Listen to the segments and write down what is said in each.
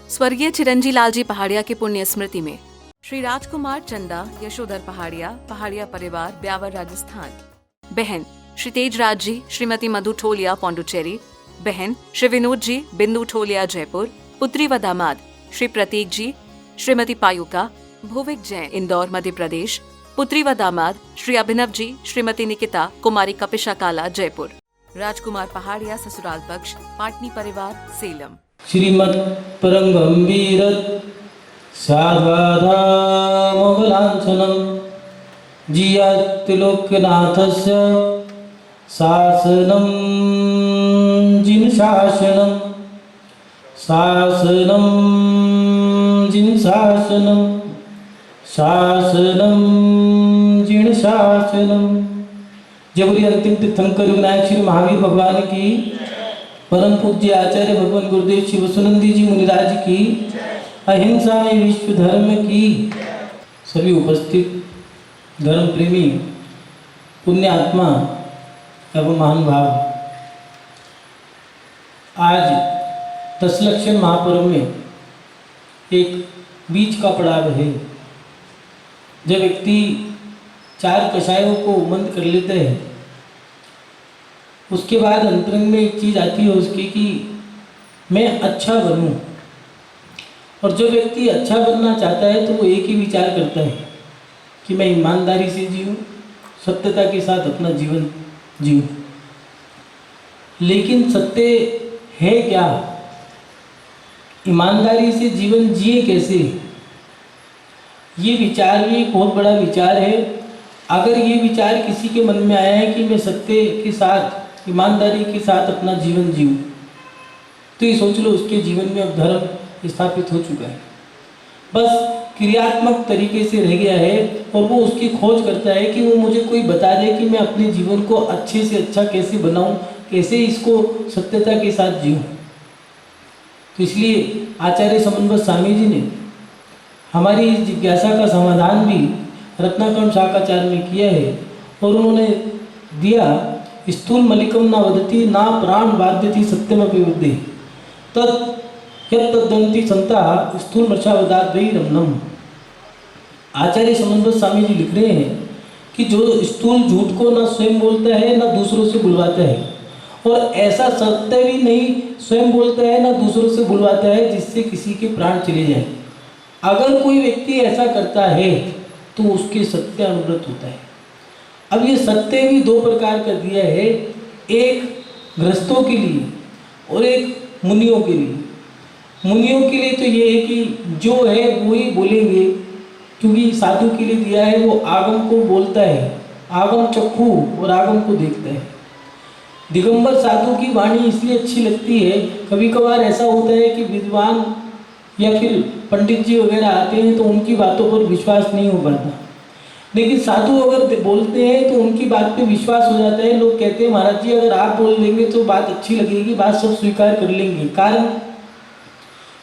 स्वर्गीय चिरंजी लालजी पहाड़िया की पुण्य स्मृति में श्री राजकुमार चंदा यशोधर पहाड़िया परिवार, ब्यावर, राजस्थान। बहन श्री तेजराज जी, श्रीमती मधु ठोलिया, पौंडुचेरी। बहन श्री विनोद जी, बिंदु ठोलिया, जयपुर। पुत्री व दामाद श्री प्रतीक जी, श्रीमती पायुका, भुविक जैन, इंदौर, मध्य प्रदेश। पुत्री व दामाद श्री अभिनव जी, श्रीमती निकिता, कुमारी कपिशा काला, जयपुर। राजकुमार पहाड़िया ससुराल पक्ष, पाटनी परिवार, सेलम। श्रीमत् परम गंभीर साध्वाधा मोगलांछनम जियातिलोकनाथस्य शासनम जिन शासनम शासनम जिन शासनम शासनम जिन शासनम। जबरी अंतिम तीर्थंकर विनायक श्री महावीर भगवान की, परम पूज्य आचार्य भगवान गुरुदेव श्री वसुनंदी जी मुनिराज की, अहिंसा में विश्व धर्म की। सभी उपस्थित धर्म प्रेमी पुण्य आत्मा एवं महान भाव, आज दशलक्षण महापर्व में एक बीच का पड़ाव है। जब व्यक्ति 4 कषायों को मंद कर लेते हैं, उसके बाद अंतरंग में एक चीज़ आती है उसकी कि मैं अच्छा बनूं। और जो व्यक्ति अच्छा बनना चाहता है तो वो एक ही विचार करता है कि मैं ईमानदारी से जीऊँ, सत्यता के साथ अपना जीवन जीऊँ। लेकिन सत्य है क्या? ईमानदारी से जीवन जिए कैसे? ये विचार भी एक बहुत बड़ा विचार है। अगर ये विचार किसी के मन में आया है कि मैं सत्य के साथ, ईमानदारी के साथ अपना जीवन जीऊँ, तो ये सोच लो उसके जीवन में अब धर्म स्थापित हो चुका है। बस क्रियात्मक तरीके से रह गया है और वो उसकी खोज करता है कि वो मुझे कोई बता दे कि मैं अपने जीवन को अच्छे से अच्छा कैसे बनाऊं, कैसे इसको सत्यता के साथ जीऊँ। तो इसलिए आचार्य समन्वय स्वामी जी ने हमारी इस जिज्ञासा का समाधान भी रत्नाकर्ण शाकाचार में किया है और उन्होंने दिया, स्थूल मलिकम न वदति ना प्राण बाध्यति सत्यमपि बुद्धि तत् यत्तदंति संता स्थूल मर्षावदात वही रमनम। आचार्य समन्वय स्वामी जी लिख रहे हैं कि जो स्थूल झूठ को न स्वयं बोलता है न दूसरों से बुलवाता है, और ऐसा सत्य भी नहीं स्वयं बोलता है न दूसरों से बुलवाता है जिससे किसी के प्राण चले जाए। अगर कोई व्यक्ति ऐसा करता है तो उसके सत्य अनुव्रत होता है। अब ये सत्य भी 2 प्रकार का दिया है, एक गृहस्थों के लिए और एक मुनियों के लिए। मुनियों के लिए तो ये है कि जो है वो ही बोलेंगे, क्योंकि साधु के लिए दिया है वो आगम को बोलता है, आगम चक्षु और आगम को देखता है। दिगंबर साधु की वाणी इसलिए अच्छी लगती है। कभी कभार ऐसा होता है कि विद्वान या फिर पंडित जी वगैरह आते हैं तो उनकी बातों पर विश्वास नहीं हो पाता, लेकिन साधु अगर बोलते हैं तो उनकी बात पे विश्वास हो जाता है। लोग कहते हैं महाराज जी अगर आप बोल देंगे तो बात अच्छी लगेगी, बात सब स्वीकार कर लेंगे। कारण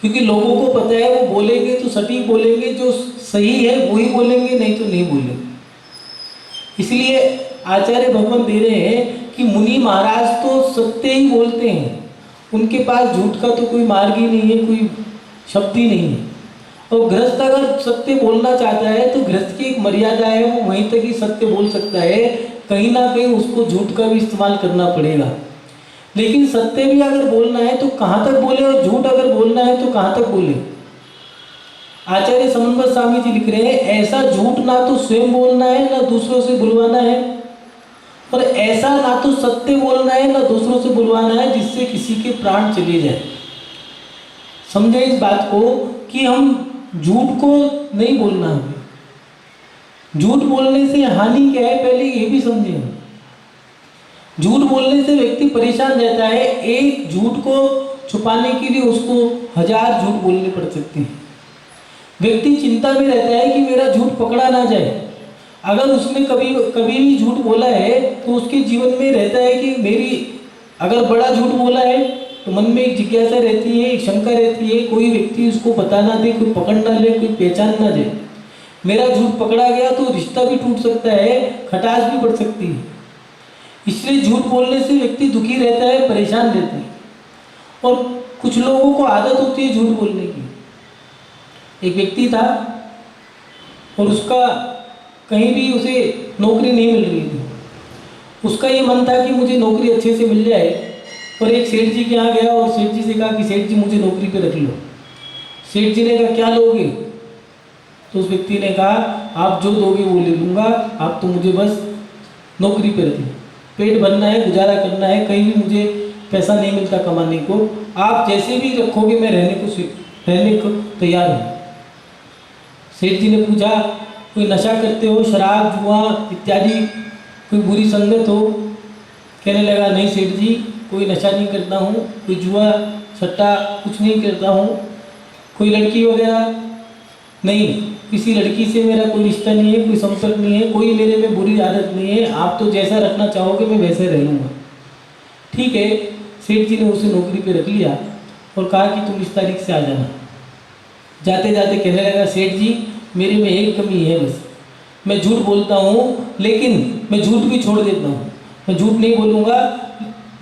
क्योंकि लोगों को पता है वो बोलेंगे तो सटीक बोलेंगे, जो सही है वही बोलेंगे, नहीं तो नहीं बोलेंगे। इसलिए आचार्य भगवान दे रहे हैं कि मुनि महाराज तो सत्य ही बोलते हैं, उनके पास झूठ का तो कोई मार्ग ही नहीं है, कोई शब्द ही नहीं है। और गृहस्थ अगर सत्य बोलना चाहता है तो गृहस्थ की एक मर्यादा है, वो वहीं तक ही सत्य बोल सकता है, कहीं ना कहीं उसको झूठ का भी इस्तेमाल करना पड़ेगा। लेकिन सत्य भी अगर बोलना है तो कहाँ तक बोले, और झूठ अगर बोलना है तो कहाँ तक बोले। आचार्य समन्वय स्वामी जी लिख रहे हैं ऐसा झूठ ना तो स्वयं बोलना है ना दूसरों से बुलवाना है, और ऐसा ना तो सत्य बोलना है ना दूसरों से बुलवाना है जिससे किसी के प्राण चले जाए। समझे इस बात को कि हम झूठ को नहीं बोलना है। झूठ बोलने से हानि क्या है पहले ये भी समझें। झूठ बोलने से व्यक्ति परेशान रहता है। एक झूठ को छुपाने के लिए उसको 1000 झूठ बोलने पड़ सकते हैं। व्यक्ति चिंता में रहता है कि मेरा झूठ पकड़ा ना जाए। अगर उसने कभी भी झूठ बोला है तो उसके जीवन में रहता है कि मेरी, अगर बड़ा झूठ बोला है तो मन में एक जिज्ञासा रहती है, एक शंका रहती है, कोई व्यक्ति उसको बता ना दे, कोई पकड़ ना ले, कोई पहचान ना दे। मेरा झूठ पकड़ा गया तो रिश्ता भी टूट सकता है, खटास भी बढ़ सकती है। इसलिए झूठ बोलने से व्यक्ति दुखी रहता है, परेशान रहता है। और कुछ लोगों को आदत होती है झूठ बोलने की। एक व्यक्ति था और उसका कहीं भी उसे नौकरी नहीं मिल रही थी। उसका ये मन था कि मुझे नौकरी अच्छे से मिल जाए, और एक सेठ जी के यहाँ गया और सेठ जी से कहा कि सेठ जी मुझे नौकरी पे रख लो। सेठ जी ने कहा क्या लोगे? तो उस व्यक्ति ने कहा आप जो दोगे वो ले लूँगा, आप तो मुझे बस नौकरी पे रख लो, पेट भरना है, गुजारा करना है, कहीं भी मुझे पैसा नहीं मिलता कमाने को, आप जैसे भी रखोगे मैं रहने को तैयार हूँ। सेठ जी ने पूछा कोई नशा करते हो, शराब जुआ इत्यादि कोई बुरी संगत हो? कहने लगा नहीं सेठ जी, कोई नशा नहीं करता हूँ, कोई जुआ सट्टा कुछ नहीं करता हूँ, कोई लड़की वगैरह नहीं, किसी लड़की से मेरा कोई रिश्ता नहीं है, कोई संपर्क नहीं है, कोई मेरे में बुरी आदत नहीं है, आप तो जैसा रखना चाहोगे मैं वैसे रह लूँगा। ठीक है, सेठ जी ने उसे नौकरी पे रख लिया और कहा कि तुम इस तारीख से आ जाना। जाते जाते कहने लगा सेठ जी मेरे में एक कमी है, बस मैं झूठ बोलता हूँ, लेकिन मैं झूठ भी छोड़ देता हूँ, मैं झूठ नहीं बोलूँगा,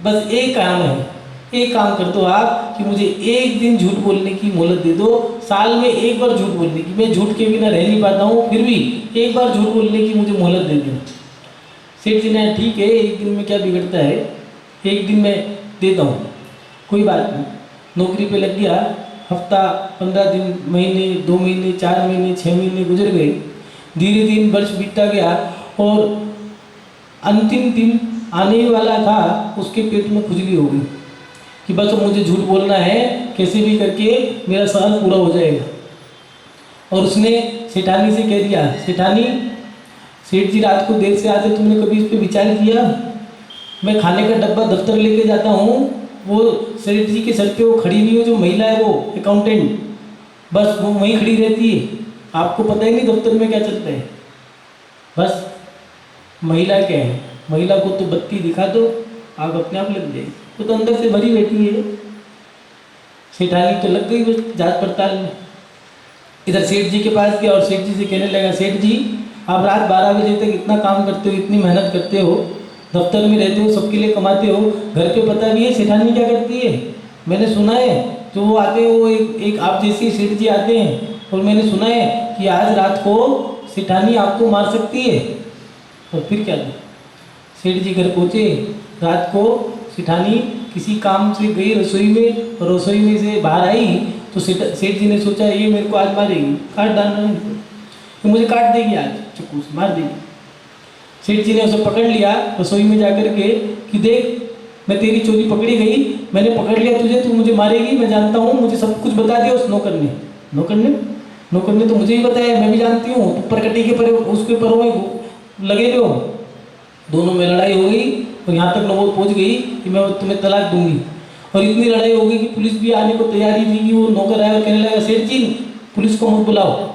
बस एक काम है, एक काम कर दो आप कि मुझे एक दिन झूठ बोलने की मोहलत दे दो, साल में एक बार झूठ बोलने की, मैं झूठ के बिना रह नहीं पाता हूँ, फिर भी एक बार झूठ बोलने की मुझे मोहलत दे देना। सेठ जी ने ठीक है, एक दिन में क्या बिगड़ता है, एक दिन मैं देता हूँ, कोई बात नहीं। नौकरी पे लग गया, हफ्ता 15 दिन, महीने 2 महीने 4 महीने 6 महीने गुजर गए, धीरे धीरे वर्ष बीतता गया और अंतिम दिन आने ही वाला था, उसके पेट में खुजली हो गई कि बस मुझे झूठ बोलना है, कैसे भी करके मेरा साल पूरा हो जाएगा। और उसने सेठानी से कह दिया सेठानी सेठ जी रात को देर से आते, तुमने कभी इस पर विचार किया? मैं खाने का डब्बा दफ्तर लेके जाता हूँ, वो सेठ जी के सर पे वो खड़ी हुई है जो महिला है, वो अकाउंटेंट, बस वो वहीं खड़ी रहती है, आपको पता ही नहीं दफ्तर में क्या चलता है। बस महिला क्या है, महिला को तो बत्ती दिखा दो, आग अपने आप लग जाएगी, वो तो अंदर से भरी बैठी है। सेठानी तो लग गई बस जांच पड़ताल में। इधर सेठ जी के पास गया और सेठ जी से कहने लगा सेठ जी आप रात 12 बजे तक इतना काम करते हो, इतनी मेहनत करते हो, दफ्तर में रहते हो, सबके लिए कमाते हो, घर पे पता भी है सेठानी क्या करती है? मैंने सुना है जो वो आते हैं, वो एक आप जैसे सेठ जी आते हैं, और मैंने सुना है कि आज रात को सेठानी आपको मार सकती है। और फिर क्या था, सेठ जी घर पहुँचे, रात को सेठानी किसी काम से गई रसोई में, और रसोई में से बाहर आई तो सेठ जी ने सोचा ये मेरे को आज मारेगी, काट डालना है, तो मुझे काट देगी आज, चाकू से मार देगी। सेठ जी ने उसे पकड़ लिया रसोई में जाकर के कि देख मैं तेरी चोरी पकड़ी गई, मैंने पकड़ लिया तुझे, तू मुझे मारेगी, मैं जानता हूँ, मुझे सब कुछ बता दिया उस नौकर ने तो मुझे ही बताया, मैं भी जानती हूँ, ऊपर कटी के पर उसके परों में लगे रहो। दोनों में लड़ाई हो गई और यहाँ तक नौबत पहुँच गई कि मैं तुम्हें तलाक दूंगी, और इतनी लड़ाई हो गई कि पुलिस भी आने को तैयारी थी कि वो नौकर आया और कहने लगा सेठ जी पुलिस को मत बुलाओ,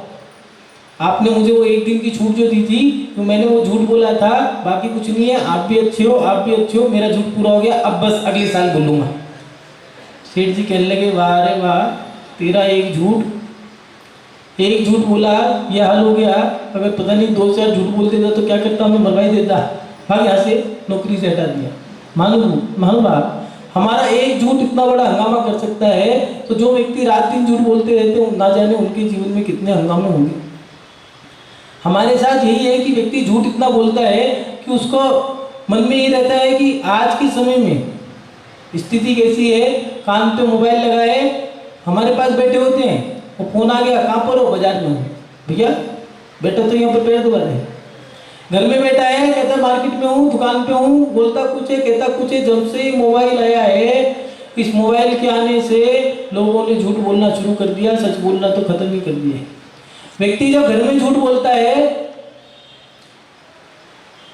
आपने मुझे वो एक दिन की छूट जो दी थी तो मैंने वो झूठ बोला था, बाकी कुछ नहीं है, आप भी अच्छे हो, मेरा झूठ पूरा हो गया, अब बस अगले साल बोलूँगा। सेठ जी कहने लगे वाह रे वाह, तेरा एक झूठ बोला यह हाल हो गया, अगर पता नहीं 2-4 झूठ बोल देता तो क्या करता, हमें मरवाई देता, भाग यहाँ से, नौकरी से हटा दिया। मालूम आप हमारा एक झूठ इतना बड़ा हंगामा कर सकता है, तो जो व्यक्ति रात दिन झूठ बोलते रहते हैं ना जाने उनके जीवन में कितने हंगामे होंगे। हमारे साथ यही है कि व्यक्ति झूठ इतना बोलता है कि उसको मन में ये रहता है कि आज के समय में स्थिति कैसी है, कान पे मोबाइल लगाए हमारे पास बैठे होते हैं, वो फोन आ गया, कहाँ पर हो, बाजार में हो, भैया बेटा तो यहाँ पर पैर दुआ है, घर में बैठा है, कहता मार्केट में हूँ, दुकान पे हूँ, बोलता कुछ है कहता कुछ है। जब से मोबाइल आया है, इस मोबाइल के आने से लोगों ने झूठ बोलना शुरू कर दिया, सच बोलना तो खत्म ही कर दिया। व्यक्ति जब घर में झूठ बोलता है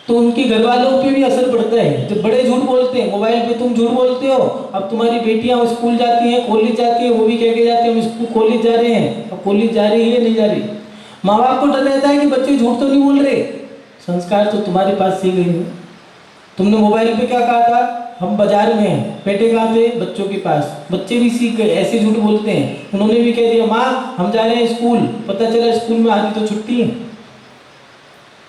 तो उनके घर वालों पे भी असर पड़ता है। जब बड़े झूठ बोलते हैं, मोबाइल पे तुम झूठ बोलते हो, अब तुम्हारी बेटियां स्कूल जाती हैं, कॉलेज जाती हैं, वो भी कह के जाते हैं हम स्कूल कॉलेज जा रहे हैं, अब कॉलेज जा रही है नहीं जा रही, माँ बाप को डर रहता है कि बच्चे झूठ तो नहीं बोल रहे, संस्कार तो तुम्हारे पास से गए हैं। तुमने मोबाइल पे क्या कहा था, हम बाजार में हैं, बेटे कहाँ थे, बच्चों के पास, बच्चे भी सीख गए, ऐसे झूठ बोलते हैं। उन्होंने भी कह दिया माँ हम जा रहे हैं स्कूल, पता चला स्कूल में आधी तो छुट्टी है।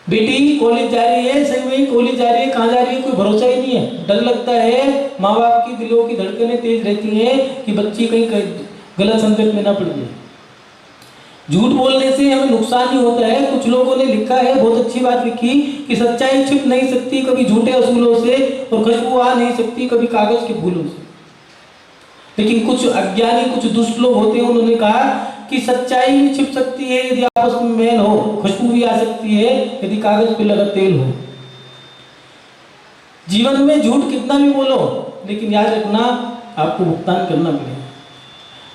बेटी कॉलेज जा रही है, सही में कॉलेज जा रही है, कहाँ जा रही है कोई भरोसा ही नहीं है, डर लगता है, माँ बाप की दिलों की धड़कनें तेज रहती हैं कि बच्ची कहीं गलत संकट में ना पड़ जाए। झूठ बोलने से हमें नुकसान ही होता है। कुछ लोगों ने लिखा है, बहुत अच्छी बात लिखी, कि सच्चाई छिप नहीं सकती कभी झूठे असूलों से, और खुशबू आ नहीं सकती कभी कागज के फूलों से। लेकिन कुछ अज्ञानी, कुछ दुष्ट लोग होते हैं, उन्होंने कहा कि सच्चाई भी छिप सकती है यदि आपस में मेल हो, खुशबू भी आ सकती है यदि कागज पे लगा तेल हो। जीवन में झूठ कितना भी बोलो, लेकिन याद रखना आपको भुगतान करना पड़ेगा।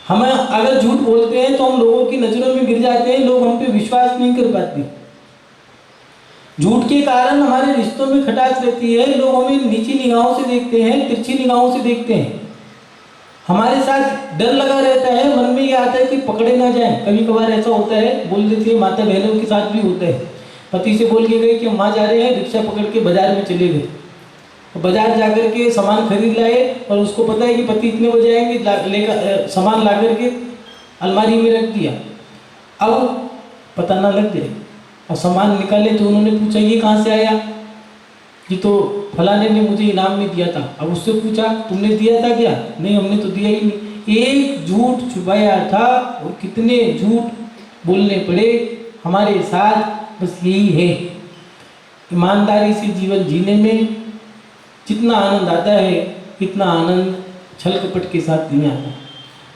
हम अगर झूठ बोलते हैं तो हम लोगों की नजरों में गिर जाते हैं, लोग हम पे विश्वास नहीं कर पाते। झूठ के कारण हमारे रिश्तों में खटास रहती है, लोग हमें नीची निगाहों से देखते हैं, तिरछी निगाहों से देखते हैं। हमारे साथ डर लगा रहता है, मन में ये आता है कि पकड़े ना जाए। कभी कभार ऐसा होता है, बोल देते हैं, माता बहनों के साथ भी होता है। पति से बोल के गए कि हम वहाँ जा रहे हैं, रिक्शा पकड़ के बाजार में चले गए, बाजार जाकर के सामान खरीद लाए, और उसको पता है कि पति इतने बजे आएंगे, लेकर सामान ला करके अलमारी में रख दिया। अब पता ना लग जाए, और सामान निकाले तो उन्होंने पूछा ये कहाँ से आया, ये तो फलाने ने मुझे इनाम में दिया था। अब उससे पूछा तुमने दिया था क्या? नहीं, हमने तो दिया ही नहीं। एक झूठ छुपाया था, और कितने झूठ बोलने पड़े हमारे साथ। बस यही है, ईमानदारी से जीवन जीने में जितना आनंद आता है, इतना आनंद छल कपट के साथ नहीं आता।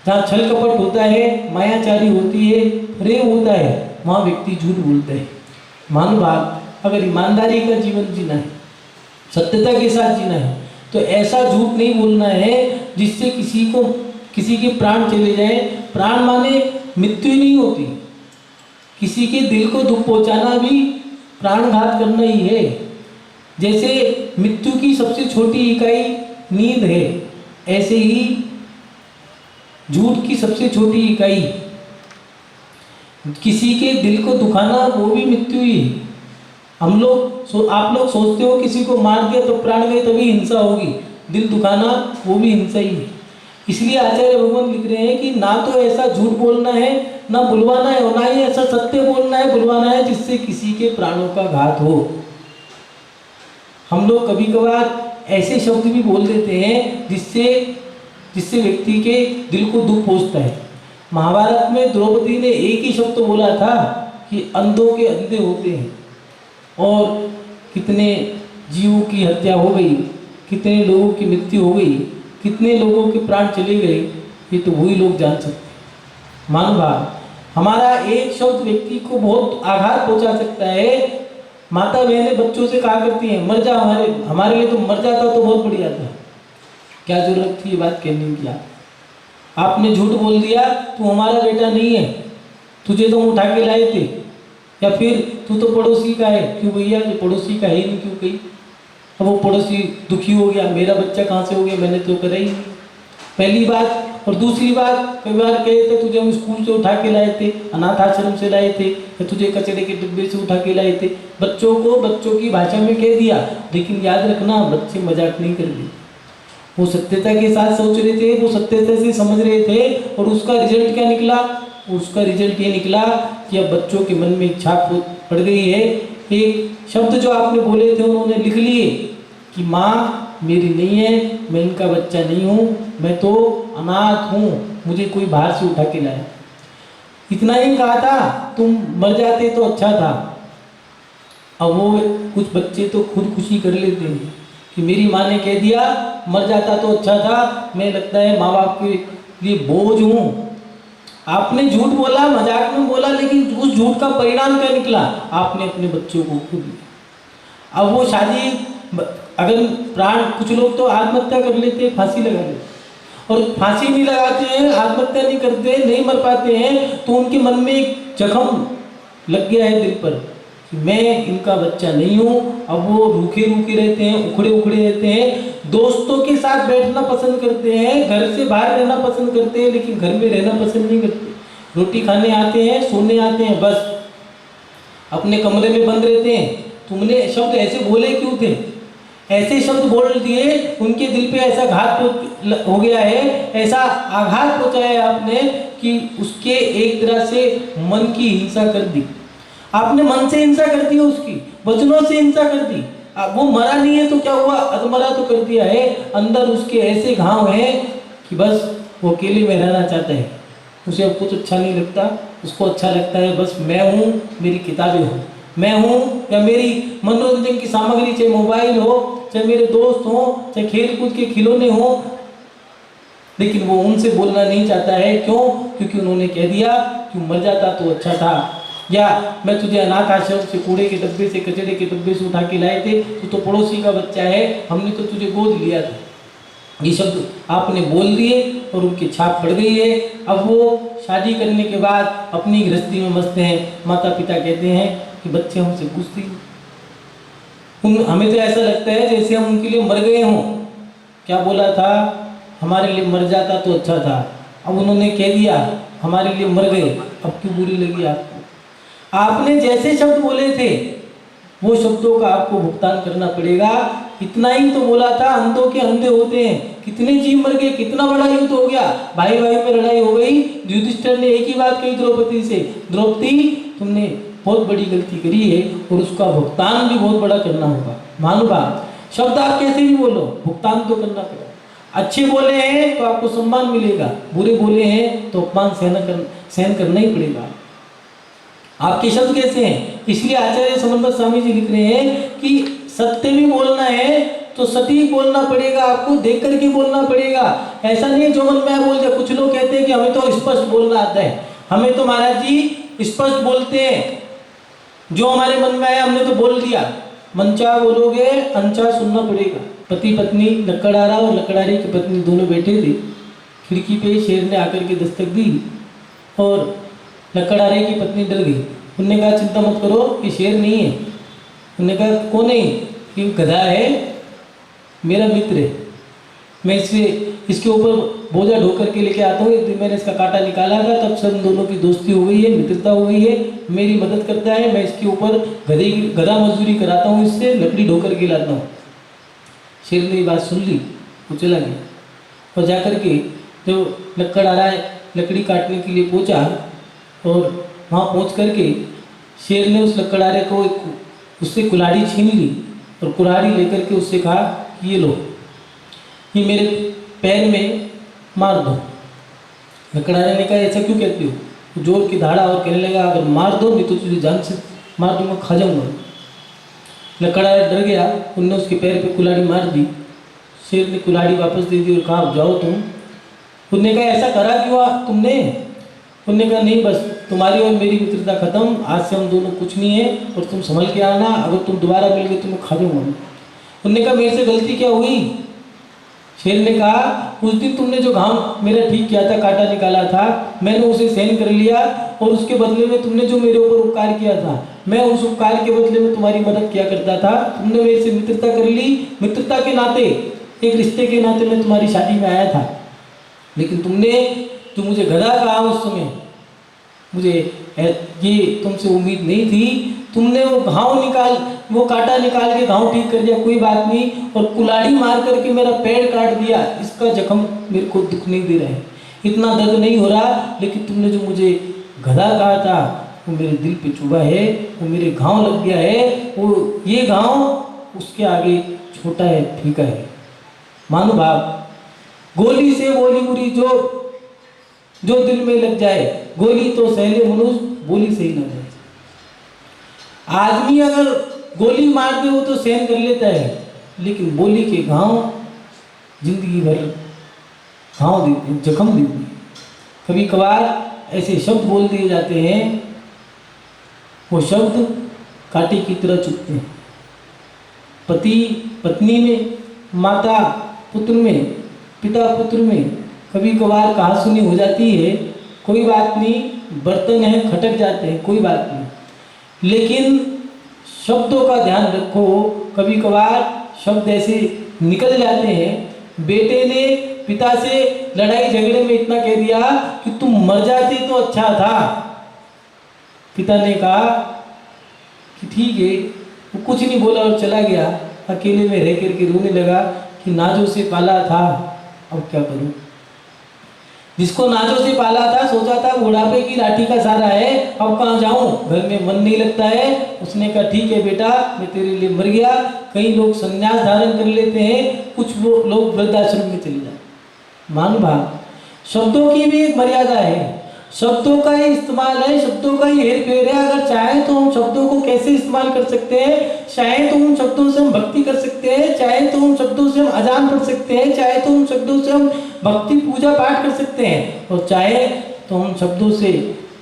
जहाँ छल कपट होता है, मायाचारी होती है, प्रेम होता है, वहाँ व्यक्ति झूठ बोलता है। मानो बात, अगर ईमानदारी का जीवन जीना है, सत्यता के साथ जीना है, तो ऐसा झूठ नहीं बोलना है जिससे किसी के प्राण चले जाए। प्राण माने मृत्यु नहीं होती, किसी के दिल को दुख पहुंचाना भी प्राणघात करना ही है। जैसे मृत्यु की सबसे छोटी इकाई नींद है, ऐसे ही झूठ की सबसे छोटी इकाई किसी के दिल को दुखाना, वो भी मृत्यु ही है। आप लोग सोचते हो किसी को मार दिया तो प्राण गए, तभी हिंसा होगी। दिल दुखाना वो भी हिंसा ही है। इसलिए आचार्य भगवान लिख रहे हैं कि ना तो ऐसा झूठ बोलना है, ना बुलवाना है, और ना ही ऐसा सत्य बोलना है, बुलवाना है जिससे किसी के प्राणों का घात हो। हम लोग कभी कभार ऐसे शब्द भी बोल देते हैं जिससे व्यक्ति के दिल को दुख पहुंचता है। महाभारत में द्रौपदी ने एक ही शब्द बोला था कि अंधों के अंधे होते हैं, और कितने जीवों की हत्या हो गई, कितने लोगों की मृत्यु हो गई, कितने लोगों के प्राण चले गए, ये तो वही लोग जान सकते हैं। मानव हमारा एक शब्द व्यक्ति को बहुत आघात पहुंचा सकता है। माता बहनें बच्चों से कहा करती हैं, मर जा, हमारे लिए तो मर जाता तो बहुत बढ़िया था। क्या जरूरत थी ये बात कहने की? आपने झूठ बोल दिया, तू हमारा बेटा नहीं है, तुझे तो हम उठा के लाए थे, या फिर तू तो पड़ोसी का है। क्यों भैया, ये पड़ोसी का है नहीं, क्यों कही? अब वो पड़ोसी दुखी हो गया, मेरा बच्चा कहाँ से हो गया, मैंने तो करा ही नहीं। पहली बात। और दूसरी बात, कई बार कहे थे तुझे हम स्कूल से उठा के लाए थे, अनाथ आश्रम से लाए थे, या तुझे कचरे के डिब्बे से उठा के लाए थे। बच्चों को बच्चों की भाषा में कह दिया, लेकिन याद रखना बच्चे मजाक नहीं कर रहे, वो सत्यता के साथ सोच रहे थे, वो सत्यता से समझ रहे थे। और उसका रिजल्ट क्या निकला? उसका रिजल्ट ये निकला कि अब बच्चों के मन में एक छाप पड़ गई है। एक शब्द जो आपने बोले थे उन्होंने लिख लिए कि माँ मेरी नहीं है, मैं इनका बच्चा नहीं हूँ, मैं तो अनाथ हूँ, मुझे कोई बाहर से उठा के लाया। इतना ही कहा था, तुम मर जाते तो अच्छा था। अब वो कुछ बच्चे तो खुदकुशी कर लेते हैं कि मेरी माँ ने कह दिया मर जाता तो अच्छा था, मैं लगता है माँ बाप के लिए बोझ हूँ। आपने झूठ बोला, मजाक में बोला, लेकिन उस झूठ का परिणाम क्या निकला? आपने अपने बच्चों को खो दिया। अब वो शादी, अगर प्राण, कुछ लोग तो आत्महत्या कर लेते हैं, फांसी लगा लेते, और फांसी नहीं लगाते हैं, आत्महत्या नहीं करते, नहीं मर पाते हैं, तो उनके मन में एक जख्म लग गया है दिल पर कि मैं इनका बच्चा नहीं हूँ। अब वो रूखे रूखे रहते हैं, उखड़े उखड़े रहते हैं, दोस्तों के साथ बैठना पसंद करते हैं, घर से बाहर रहना पसंद करते हैं, लेकिन घर में रहना पसंद नहीं करते। रोटी खाने आते हैं, सोने आते हैं, बस अपने कमरे में बंद रहते हैं। तुमने शब्द ऐसे बोले क्यों थे? ऐसे शब्द बोल दिए, उनके दिल पे ऐसा घात हो गया है, ऐसा आघात पहुंचाया है आपने कि उसके एक तरह से मन की हिंसा कर दी। आपने मन से हिंसा कर दी, उसकी वचनों से हिंसा कर दी। वो मरा नहीं है तो क्या हुआ, अधमरा तो कर दिया है। अंदर उसके ऐसे घाव हैं कि बस वो अकेले में रहना चाहता है। उसे अब कुछ अच्छा नहीं लगता, उसको अच्छा लगता है बस मैं हूँ, मेरी किताबें हो, मैं हूँ या मेरी मनोरंजन की सामग्री, चाहे मोबाइल हो, चाहे मेरे दोस्त हो, चाहे खेल कूद के खिलौने हो, लेकिन वो उनसे बोलना नहीं चाहता है। क्यों? क्योंकि उन्होंने कह दिया कि मर जाता तो अच्छा था, या मैं तुझे अनाथ आश्रम से, कूड़े के डब्बे से, कचरे के डब्बे से उठा के लाए थे, तू तो पड़ोसी का बच्चा है, हमने तो तुझे गोद लिया था। ये शब्द आपने बोल दिए और उनकी छाप पड़ गई है। अब वो शादी करने के बाद अपनी गृहस्थी में मस्त हैं। माता पिता कहते हैं कि बच्चे हमसे पूछते ही, हमें तो ऐसा लगता है जैसे हम उनके लिए मर गए हों। क्या बोला था? हमारे लिए मर जाता तो अच्छा था। अब उन्होंने कह दिया हमारे लिए मर गए, अब क्यों बुरी लगी आपको? आपने जैसे शब्द बोले थे वो शब्दों का आपको भुगतान करना पड़ेगा। इतना ही तो बोला था, अंधों के अंधे होते हैं। कितने जीव मर गए, कितना बड़ा युद्ध हो गया, भाई भाई में लड़ाई हो गई। युधिष्ठिर ने एक ही बात कही द्रौपदी से, द्रौपदी तुमने बहुत बड़ी गलती करी है और उसका भुगतान भी बहुत बड़ा करना होगा। महानुभाव, शब्द आप कैसे भी बोलो, भुगतान तो करना पड़ेगा। अच्छे बोले हैं तो आपको सम्मान मिलेगा, बुरे बोले हैं तो अपमान सहन करना ही पड़ेगा। आपके शब्द कैसे हैं? इसलिए आचार्य समंदर स्वामी जी लिख रहे हैं कि सत्य भी बोलना है तो सटीक बोलना पड़ेगा, आपको देख करके बोलना पड़ेगा। ऐसा नहीं जो मन में आया बोल जाए। कुछ लोग कहते हैं कि हमें तो स्पष्ट बोलना आता है, हमें तो महाराज जी स्पष्ट बोलते हैं, जो हमारे मन में आया हमने तो बोल दिया। मनचा बोलोगे अनचा सुनना पड़ेगा। पति पत्नी लकड़हारा और लकड़हारे की पत्नी दोनों बैठे थे। खिड़की पे शेर ने आकर के दस्तक दी और लकड़हारे की पत्नी डर गई। उन्होंने कहा चिंता मत करो, ये शेर नहीं है। उन्होंने कहा कौन है? ये गधा है, मेरा मित्र है, मैं इसके ऊपर बोझा ढो करके लेके आता हूँ। एक दिन मैंने इसका कांटा निकाला था, तब से हम दोनों की दोस्ती हो गई है, मित्रता हो गई है। मेरी मदद करता है, मैं इसके ऊपर गधा मजदूरी कराता हूँ, इससे लकड़ी ढो करके लाता हूँ। शेर ने ये बात सुन ली, वो चला गया और जाकर के जो लकड़हारा लकड़ी काटने के लिए पहुँचा और वहाँ पहुँच करके शेर ने उस लकड़हारे को उससे कुल्हाड़ी छीन ली और कुल्हाड़ी लेकर के उससे कहा कि ये लो, ये मेरे पैर में मार दो। लकड़हारे ने कहा ऐसा क्यों कहती हो? जोर की धाड़ा और कहने लगा अगर मार दो नहीं तो तुझे जान से मार दूंगा, खा जाऊंगा। लकड़हारा डर गया, उनने उसके पैर पे कुल्हाड़ी मार दी। शेर ने कुल्हाड़ी वापस दे दी और कहा जाओ तुम। उनने कहा ऐसा करा क्यों तुमने? उन्होंने कहा नहीं, बस तुम्हारी और मेरी मित्रता खत्म, आज से हम दोनों कुछ नहीं है और तुम संभल के आना, अगर तुम दोबारा मिल गए तो मैं खा जाऊंगा। उन्होंने कहा मेरे से गलती क्या हुई? शेर ने कहा उस दिन तुमने जो घाव मेरा ठीक किया था, कांटा निकाला था, मैंने उसे सहन कर लिया और उसके बदले में तुमने जो मेरे ऊपर उपकार किया था, मैं उस उपकार के बदले में तुम्हारी मदद किया करता था। तुमने मेरे से मित्रता कर ली, मित्रता के नाते, एक रिश्ते के नाते मैं तुम्हारी शादी में आया था, लेकिन तुमने जो मुझे गधा कहा उस समय, मुझे ये तुमसे उम्मीद नहीं थी। तुमने वो कांटा निकाल के घाव ठीक कर दिया, कोई बात नहीं, और कुल्हाड़ी मार करके मेरा पैर काट दिया, इसका जख्म मेरे को दुख नहीं दे रहा है, इतना दर्द नहीं हो रहा, लेकिन तुमने जो मुझे गधा कहा था वो मेरे दिल पे चुभा है, वो मेरे घाव लग गया है, वो ये घाव उसके आगे छोटा है, फीका है। महानुभाव, गोली से बोली बुरी जो दिल में लग जाए, गोली तो सहले मनुष्य बोली से ही न जाए। आदमी अगर गोली मार दे वो तो सहन कर लेता है, लेकिन बोली के घाव जिंदगी भर घाव देते हैं, जख्म देते हैं। कभी कभार ऐसे शब्द बोल दिए जाते हैं, वो शब्द कांटे की तरह चुभते हैं। पति पत्नी में, माता पुत्र में, पिता पुत्र में कभी कभार कहा सुनी हो जाती है, कोई बात नहीं, बर्तन है खटक जाते हैं, कोई बात नहीं, लेकिन शब्दों का ध्यान रखो। कभी कभार शब्द ऐसे निकल जाते हैं। बेटे ने पिता से लड़ाई झगड़े में इतना कह दिया कि तुम मर जाते तो अच्छा था। पिता ने कहा कि ठीक है, वो कुछ नहीं बोला और चला गया। अकेले में रह करके रोने लगा कि नाजों से पाला था, अब क्या करूं। जिसको नाजों से पाला था, सोचा था बुढ़ापे की लाठी का सहारा है, अब कहाँ जाऊं, घर में मन नहीं लगता है। उसने कहा ठीक है बेटा, मैं तेरे लिए मर गया। कई लोग संन्यास धारण कर लेते हैं, कुछ वो लोग वृद्धाश्रम में चले जाते। महानुभाव, शब्दों की भी एक मर्यादा है। शब्दों का ही इस्तेमाल है, शब्दों का ही हेर फेर है। अगर चाहे तो हम शब्दों को कैसे इस्तेमाल कर सकते हैं, चाहे तो उन शब्दों से हम भक्ति कर सकते हैं, चाहे तो उन शब्दों से हम अजान पढ़ सकते हैं, चाहे तो उन शब्दों से हम भक्ति पूजा पाठ कर सकते हैं, और चाहे तो हम शब्दों से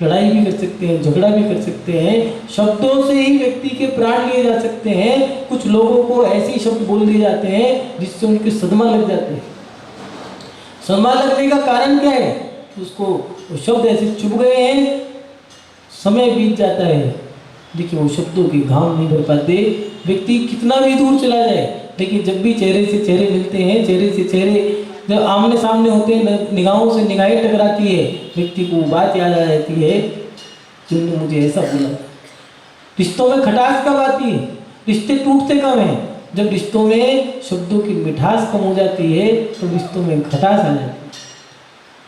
लड़ाई भी कर सकते हैं, झगड़ा भी कर सकते हैं। शब्दों से ही व्यक्ति के प्राण लिए जा सकते हैं। कुछ लोगों को ऐसे शब्द बोल दिए जाते हैं जिससे उनके सदमा लग जाते हैं। सदमा लगने का कारण क्या है? उसको वो शब्द ऐसे चुभ गए हैं, समय बीत जाता है, देखिए वो शब्दों के घाव नहीं भर पाते। व्यक्ति कितना भी दूर चला जाए, लेकिन जब भी चेहरे से चेहरे मिलते हैं, चेहरे से चेहरे जब आमने सामने होते हैं, निगाहों से निगाहें टकराती है, व्यक्ति को बात याद आ जाती है, जिन्होंने मुझे ऐसा बोला। रिश्तों में खटास कब आती है? रिश्ते टूटते कब हैं? जब रिश्तों में शब्दों की मिठास कम हो जाती है, तो रिश्तों में खटास आ जाती है।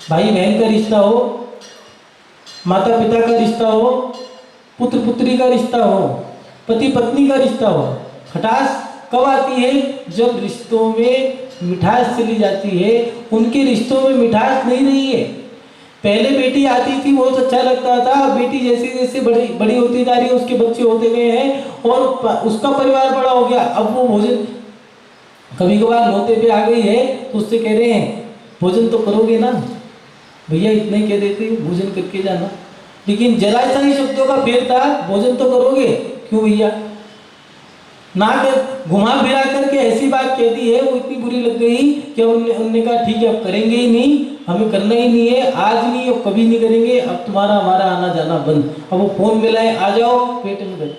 भाई बहन का रिश्ता हो, माता पिता का रिश्ता हो, पुत्र पुत्री का रिश्ता हो, पति पत्नी का रिश्ता हो, खटास कब आती है? जब रिश्तों में मिठास चली जाती है। उनके रिश्तों में मिठास नहीं रही है। पहले बेटी आती थी, बहुत अच्छा लगता था। बेटी जैसे जैसे बड़ी बड़ी होती जा रही है, उसके बच्चे होते गए हैं और उसका परिवार बड़ा हो गया। अब वो भोजन कभी कभार नौते पे आ गई है तो उससे कह रहे हैं भोजन तो करोगे ना भैया, इतना ही कह देते भोजन करके जाना। लेकिन जरा सा ही शब्दों का फेर था, भोजन तो करोगे, क्यों भैया, ना कर घुमा फिरा करके ऐसी बात कह दी है, वो इतनी बुरी लग गई कि उन्होंने कहा ठीक है अब करेंगे ही नहीं, हमें करना ही नहीं है, आज नहीं और कभी नहीं करेंगे, अब तुम्हारा हमारा आना जाना बंद। अब वो फोन मिलाए, आ जाओ, पेट में दर्द,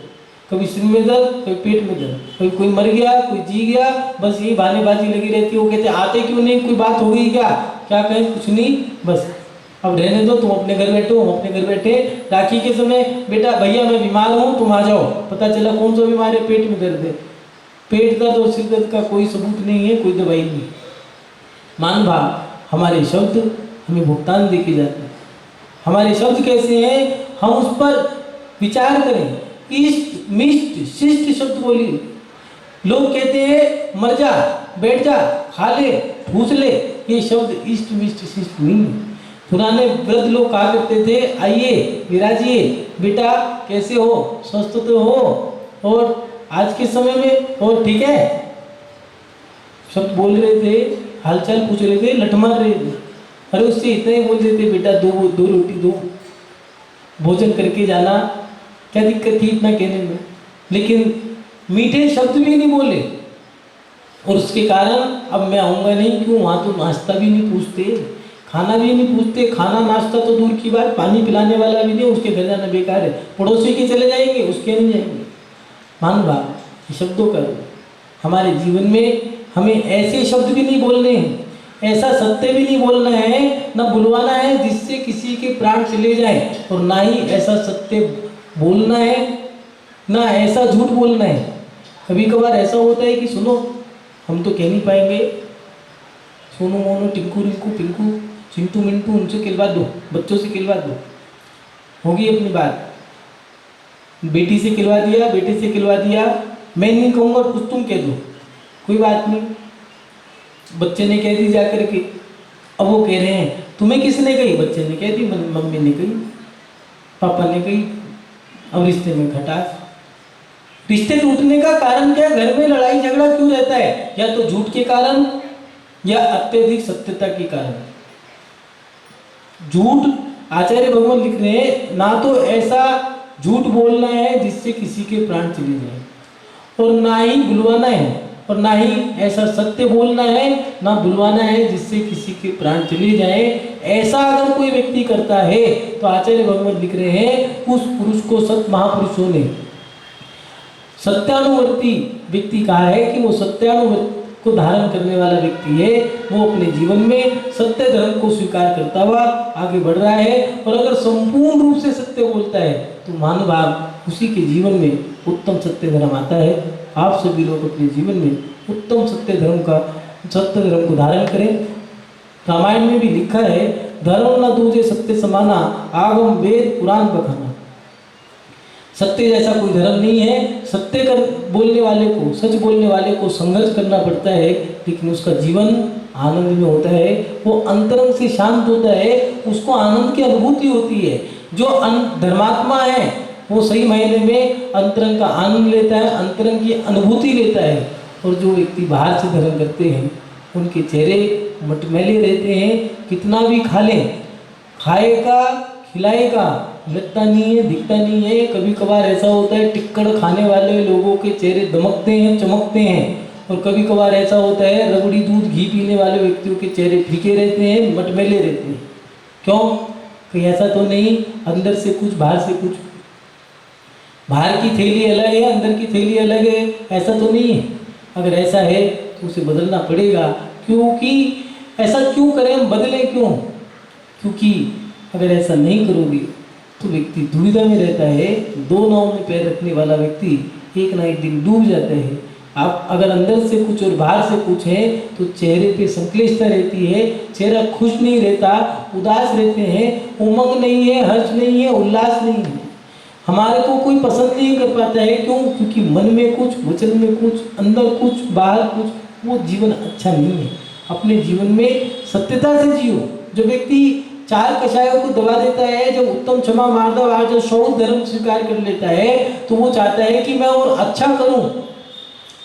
कभी सिर में दर्द, कभी पेट में दर्द, कभी कोई मर गया, कोई जी गया, बस ये बहानेबाजी लगी रहती है। वो कहते आते क्यों नहीं, कोई बात हो गई क्या, क्या कहें, कुछ नहीं, बस अब रहने दो, तुम अपने घर बैठो, हम अपने घर बैठे। राखी के समय बेटा भैया मैं बीमार हूँ, तुम आ जाओ। पता चला कौन सा बीमार है, पेट में दर्द है। पेट दर्द और सिर दर्द का कोई सबूत नहीं है, कोई दवाई नहीं। मान भाव हमारे शब्द हमें भुगतान देके जाते हैं। हमारे शब्द कैसे हैं, हम उस पर विचार करें। इष्ट मिष्ट शिष्ट शब्द बोलिए। लोग कहते हैं मर जा, बैठ जा, खा ले, ठूस ले, ये शब्द इष्ट मिष्ट शिष्ट नहीं है। पुराने वृद्ध लोग कहा करते थे आइए विराजिए, बेटा कैसे हो, स्वस्थ तो हो, और आज के समय में और ठीक है, शब्द बोल रहे थे, हालचाल पूछ रहे थे, लठ मार रहे थे। अरे उससे इतना ही बोल देते बेटा दो रोटी दो, भोजन करके जाना, क्या दिक्कत थी इतना कहने में। लेकिन मीठे शब्द भी नहीं बोले, और उसके कारण अब मैं आऊँगा नहीं, क्यों, वहाँ तो नाश्ता भी नहीं पूछते, खाना भी नहीं पूछते। खाना नाश्ता तो दूर की बात, पानी पिलाने वाला भी नहीं, उसके घर जाना बेकार है। पड़ोसी के चले जाएंगे, उसके नहीं जाएंगे। मान भाव शब्दों का हमारे जीवन में हमें ऐसे शब्द भी नहीं बोलने हैं, ऐसा सत्य भी नहीं बोलना है, ना बुलवाना है जिससे किसी के प्राण चले जाए, और ना ही ऐसा सत्य बोलना है, ना ऐसा झूठ बोलना है। कभी कभार ऐसा होता है कि सुनो हम तो कह नहीं पाएंगे, सोनू मोनू टिंकू रिंकू पिंकू चिंटू मिंटू उनसे खिलवा दो, बच्चों से खिलवा दो, होगी अपनी बात। बेटी से खिलवा दिया, बेटे से खिलवा दिया, मैं नहीं कहूँगा कुछ तुम कह दो, कोई बात नहीं। बच्चे ने कह दी जा करके, अब वो कह रहे हैं तुम्हें किसने कही, बच्चे ने कह दी, मम्मी ने कही, पापा ने कही। अब रिश्ते में खटास। रिश्ते टूटने का कारण क्या, घर में लड़ाई झगड़ा क्यों रहता है, या तो झूठ के कारण या अत्यधिक सत्यता के कारण। झूठ, आचार्य भगवान लिख रहे हैं, ना तो ऐसा झूठ बोलना है जिससे किसी के प्राण चले जाए, और ना ही बुलवाना है, और ना ही ऐसा सत्य बोलना है, ना बुलवाना है जिससे किसी के प्राण चले जाए। ऐसा अगर कोई व्यक्ति करता है तो आचार्य भगवान लिख रहे हैं उस पुरुष को सत महापुरुषों ने सत्यानुवर्ती व्यक्ति कहा है कि वो सत्यानुवर्ती को धारण करने वाला व्यक्ति है, वो अपने जीवन में सत्य धर्म को स्वीकार करता हुआ आगे बढ़ रहा है। और अगर संपूर्ण रूप से सत्य बोलता है तो मानव उसी के जीवन में उत्तम सत्य धर्म आता है। आप सभी लोग अपने जीवन में उत्तम सत्य धर्म को धारण करें। रामायण में भी लिखा है, धर्म न दूजे सत्य समाना, आगम वेद पुराण बखाना। सत्य जैसा कोई धर्म नहीं है, सत्य कर बोलने वाले को, सच बोलने वाले को संघर्ष करना पड़ता है, लेकिन उसका जीवन आनंद में होता है, वो अंतरंग से शांत होता है, उसको आनंद की अनुभूति होती है। जो धर्मात्मा है वो सही मायने में अंतरंग का आनंद लेता है, अंतरंग की अनुभूति लेता है। और जो व्यक्ति बाहर से धर्म करते हैं उनके चेहरे मटमैले रहते हैं, कितना भी खा लें, खाएगा खिलाएगा, लगता नहीं है, दिखता नहीं है। कभी कभार ऐसा होता है टिक्कड़ खाने वाले लोगों के चेहरे दमकते हैं, चमकते हैं, और कभी कभार ऐसा होता है रबड़ी दूध घी पीने वाले व्यक्तियों के चेहरे फीके रहते हैं, मटमैले रहते हैं। क्यों? कहीं ऐसा तो नहीं अंदर से कुछ बाहर से कुछ, बाहर की थैली अलग है अंदर की थैली अलग है, ऐसा तो नहीं है। अगर ऐसा है तो उसे बदलना पड़ेगा। क्योंकि ऐसा क्यों करें, हम बदलें क्यों? क्योंकि अगर ऐसा नहीं करोगे तो व्यक्ति दुविधा में रहता है। दो नाव में पैर रखने वाला व्यक्ति एक ना एक दिन डूब जाता है। आप अगर अंदर से कुछ और बाहर से कुछ है तो चेहरे पे संक्लिष्टता रहती है, चेहरा खुश नहीं रहता, उदास रहते हैं, उमंग नहीं है, हर्ष नहीं है, उल्लास नहीं है। हमारे को कोई पसंद नहीं कर पाता है। क्यों? क्योंकि मन में कुछ, वचन में कुछ, अंदर कुछ, बाहर कुछ, वो जीवन अच्छा नहीं है। अपने जीवन में सत्यता से जियो। जो व्यक्ति चार कषायों को दबा देता है, जब उत्तम क्षमा मार्दव आर्जव शौच धर्म स्वीकार कर लेता है तो वो चाहता है कि मैं और अच्छा करूं,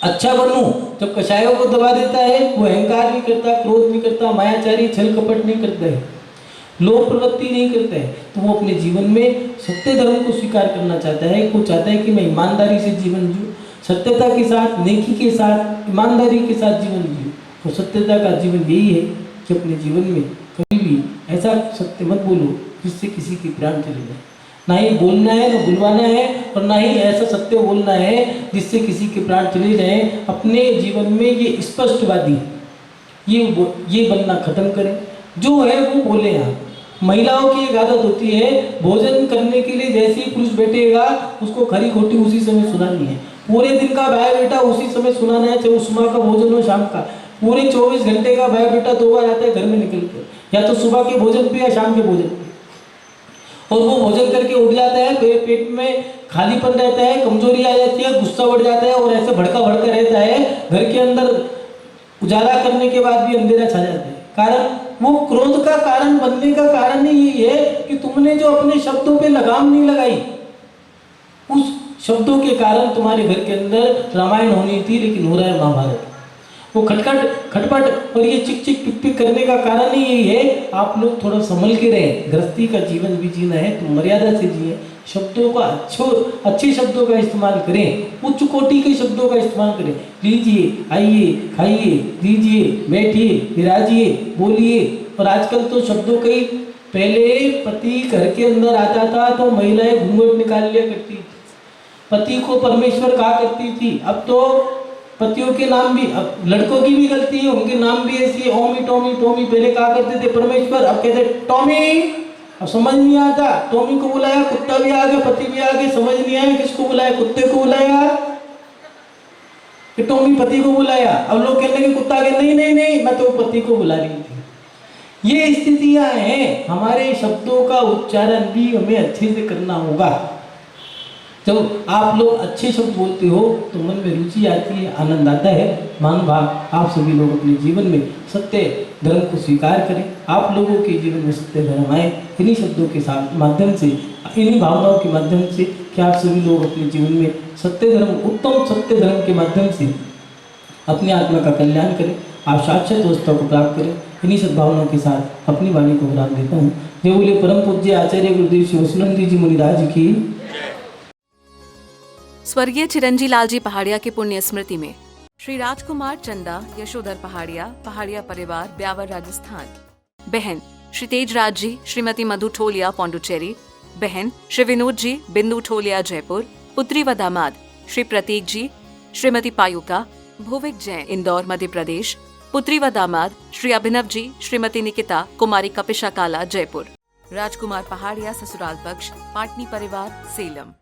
अच्छा बनूं। जब कषायों को दबा देता है वो अहंकार नहीं करता, क्रोध नहीं करता, मायाचारी छल कपट नहीं करता है, लोभ प्रवृत्ति नहीं करता है, तो वो अपने जीवन में सत्य धर्म को स्वीकार करना चाहता है। वो चाहता है कि मैं ईमानदारी से जीवन जीऊँ, सत्यता के साथ, नेकी के साथ, ईमानदारी के साथ जीवन जीऊँ। तो सत्यता का जीवन यही है कि अपने जीवन में कभी भी ऐसा सत्य मत बोलो जिससे किसी की प्राण चले जाए। ना ही बोलना है, ना बुलवाना है, और ना ही ऐसा सत्य बोलना है जिससे किसी के प्राण चले जाएं। अपने जीवन में ये स्पष्टवादी, ये बनना खत्म करें। जो है वो बोले। आप महिलाओं की एक आदत होती है, भोजन करने के लिए जैसे ही पुरुष बैठेगा उसको खरी खोटी उसी समय सुनानी है। पूरे दिन का बायोडाटा उसी समय सुनाना है, चाहे वो सुबह का भोजन हो शाम का। पूरे 24 घंटे का बायोडाटा 2 बार आता है घर में निकल कर, या तो सुबह के भोजन पे या शाम के भोजन पे। और वो भोजन करके उठ जाता है, पेट में खालीपन रहता है, कमजोरी आ जाती है, गुस्सा बढ़ जाता है, और ऐसे भड़का रहता है। घर के अंदर उजाला करने के बाद भी अंधेरा छा जाता है। कारण वो क्रोध का कारण बनने का कारण ही यही है कि तुमने जो अपने शब्दों पे लगाम नहीं लगाई, उस शब्दों के कारण तुम्हारे घर के अंदर रामायण होनी थी, लेकिन हो रहा है महाभारत। वो खटपट और ये चिक चिक पिक पिक करने का कारण ही यही है। आप लोग थोड़ा संभल के रहें। गृहस्थी का जीवन भी जीना है तो मर्यादा से जिए। शब्दों का अच्छे शब्दों का इस्तेमाल करें, उच्च कोटि के शब्दों का इस्तेमाल करें। लीजिए, आइए, खाइए, दीजिए, बैठिए, विराजिए, बोलिए। और आजकल तो शब्दों के, पहले पति घर के अंदर आता था तो महिलाएं घूंघट निकाल लिया करती थी, पति को परमेश्वर कहा करती थी। अब तो पतियों के नाम भी, अब लड़कों की भी गलती है, उनके नाम भी ऐसी है, ओमी टॉमी टॉमी। पहले कहा करते थे परमेश्वर, अब कहते टॉमी। अब समझ नहीं आता, टॉमी को बुलाया, कुत्ता भी आ गया, पति भी आ गया, समझ नहीं आया किसको बुलाया, कुत्ते को बुलाया कि टॉमी पति को बुलाया। अब लोग कहते हैं कि कुत्ता के नहीं, मैं तो पति को बुला रही थी। ये स्थितियां हैं। हमारे शब्दों का उच्चारण भी हमें अच्छे से करना होगा। जब आप लोग अच्छे शब्द बोलते हो तो मन में रुचि आती है, आनंद आता है। मान भाव आप सभी लोग अपने जीवन में सत्य धर्म को स्वीकार करें। आप लोगों के जीवन में सत्य धर्म आए। इन्हीं शब्दों के साथ माध्यम से, इन्हीं भावनाओं के माध्यम से कि आप सभी लोग अपने जीवन में सत्य धर्म, उत्तम सत्य धर्म के माध्यम से अपनी आत्मा का कल्याण करें, आप शाश्वत अवस्था को प्राप्त करें। इन्हीं सद्भावनाओं के साथ अपनी वाणी को विराम देता हूँ। जय बोले परम पूज्य आचार्य गुरुदेव श्री वसुनंदी जी मुनिराज की। स्वर्गीय चिरंजी लालजी पहाड़िया की पुण्य स्मृति में श्री राजकुमार चंदा यशोधर पहाड़िया, पहाड़िया परिवार, ब्यावर राजस्थान। बहन श्री तेजराज जी, श्रीमती मधु ठोलिया पौंडुचेरी। बहन श्री विनोद जी, बिंदु ठोलिया जयपुर। पुत्री व दामाद श्री प्रतीक जी, श्रीमती पायुका, भुविक जैन इंदौर मध्य प्रदेश। पुत्री व दामाद श्री अभिनव जी, श्रीमती निकिता, कुमारी कपिशा काला जयपुर। राजकुमार पहाड़िया ससुराल पक्ष, पाटनी परिवार, सेलम।